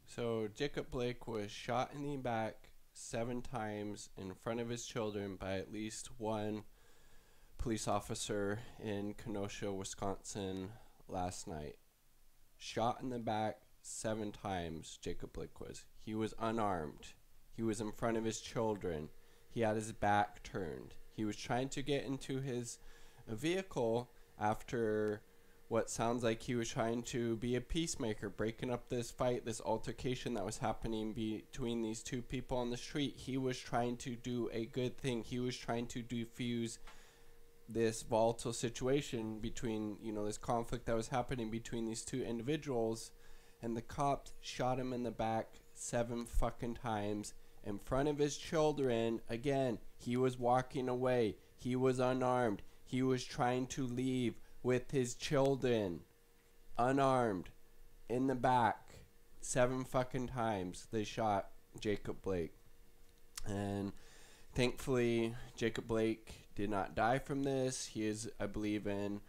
So Jacob Blake was shot in the back 7 times in front of his children by at least one police officer in Kenosha, Wisconsin last night. Shot in the back 7 times, Jacob Blake was. He was unarmed. He was in front of his children. He had his back turned. He was trying to get into his vehicle after what sounds like he was trying to be a peacemaker, breaking up this fight, this altercation that was happening between these two people on the street. He was trying to do a good thing. He was trying to defuse this volatile situation between, this conflict that was happening between these two individuals, and the cops shot him in the back 7 fucking times in front of his children. Again, he was walking away. He was unarmed. He was trying to leave with his children, unarmed, in the back 7 fucking times. They shot Jacob Blake, and thankfully Jacob Blake did not die from this. He is, I believe, in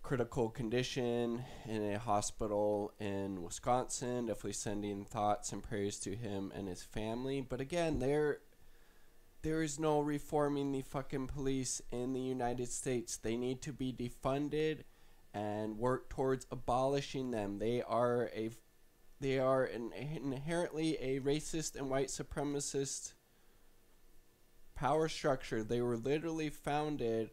critical condition in a hospital in Wisconsin. Definitely sending thoughts and prayers to him and his family. But again, there is no reforming the fucking police in the United States. They need to be defunded and work towards abolishing them. They are inherently a racist and white supremacist power structure. They were literally founded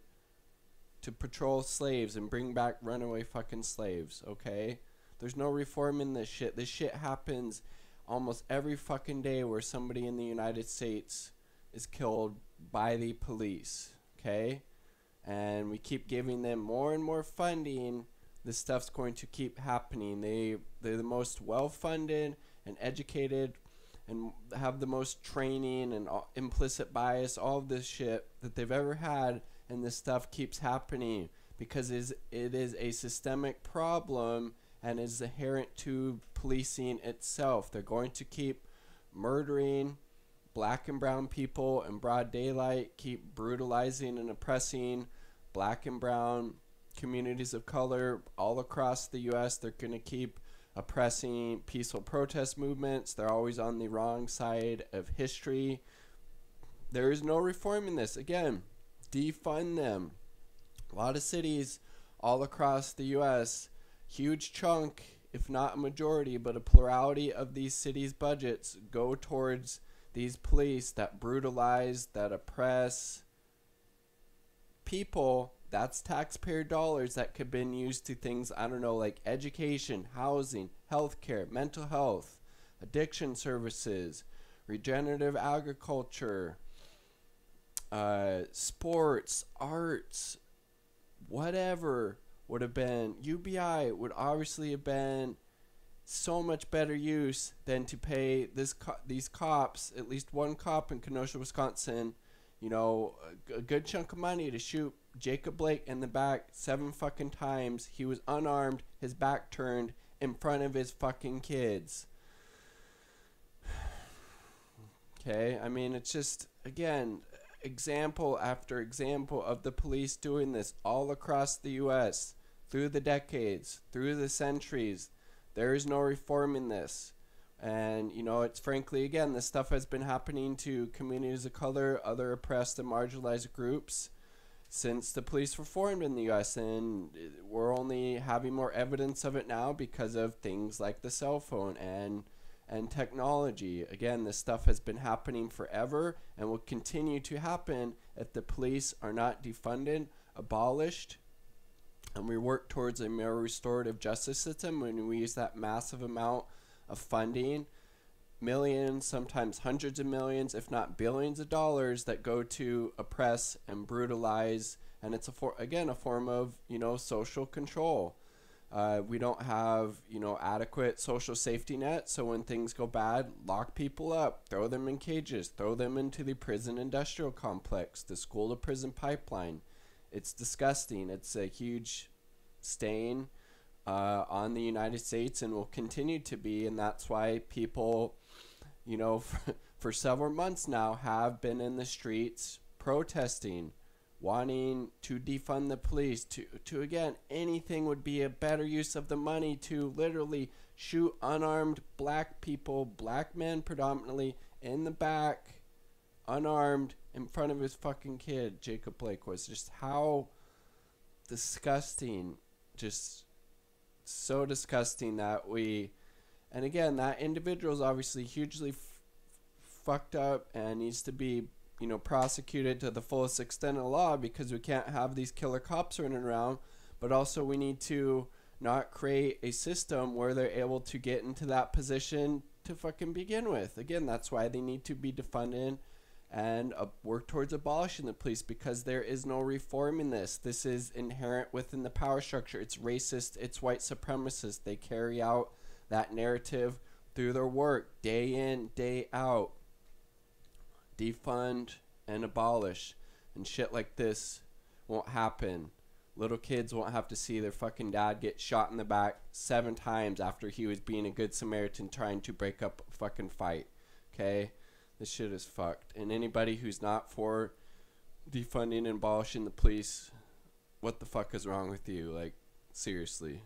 to patrol slaves and bring back runaway fucking slaves, okay? There's no reforming this shit. This shit happens almost every fucking day where somebody in the United States is killed by the police, okay? And we keep giving them more and more funding. This stuff's going to keep happening. They're the most well-funded and educated and have the most training and implicit bias, all of this shit that they've ever had, and this stuff keeps happening because it is a systemic problem and is inherent to policing itself. They're going to keep murdering black and brown people in broad daylight, keep brutalizing and oppressing black and brown communities of color all across the U.S. They're going to keep oppressing peaceful protest movements. They're always on the wrong side of history. There is no reforming this. Again, defund them. A lot of cities all across the U.S., huge chunk, if not a majority, but a plurality of these cities' budgets go towards these police that brutalize, that oppress people. That's taxpayer dollars that could have been used to things, I don't know, like education, housing, healthcare, mental health, addiction services, regenerative agriculture, sports, arts, whatever would have been. UBI would obviously have been so much better use than to pay these cops, at least one cop in Kenosha, Wisconsin, a good chunk of money to shoot Jacob Blake in the back 7 fucking times. He was unarmed, his back turned, in front of his fucking kids. Okay, I mean, it's just, again, example after example of the police doing this all across the U.S. through the decades, through the centuries. There is no reforming this. And, it's frankly, again, this stuff has been happening to communities of color, other oppressed and marginalized groups since the police were formed in the U.S. And we're only having more evidence of it now because of things like the cell phone and technology. Again, this stuff has been happening forever and will continue to happen if the police are not defunded, abolished, and we work towards a more restorative justice system. When we use that massive amount of funding, millions, sometimes hundreds of millions, if not billions of dollars that go to oppress and brutalize, and it's a form of social control. We don't have adequate social safety net, so when things go bad, lock people up, throw them in cages, throw them into the prison industrial complex, the school to prison pipeline. It's disgusting. It's a huge stain on the United States and will continue to be, and that's why people, for several months now have been in the streets protesting, wanting to defund the police, to again, anything would be a better use of the money to literally shoot unarmed black people, black men predominantly, in the back, unarmed, in front of his fucking kid, Jacob Blake was. Just how disgusting, just so disgusting that we, and again, that individual is obviously hugely fucked up and needs to be, prosecuted to the fullest extent of the law, because we can't have these killer cops running around. But also we need to not create a system where they're able to get into that position to fucking begin with. Again, that's why they need to be defunded and work towards abolishing the police, because there is no reforming this. This is inherent within the power structure. It's racist. It's white supremacist. They carry out that narrative through their work day in, day out. Defund and abolish, and shit like this won't happen. Little kids won't have to see their fucking dad get shot in the back 7 times after he was being a good Samaritan trying to break up a fucking fight. Okay? This shit is fucked. And anybody who's not for defunding and abolishing the police, what the fuck is wrong with you? Like, seriously.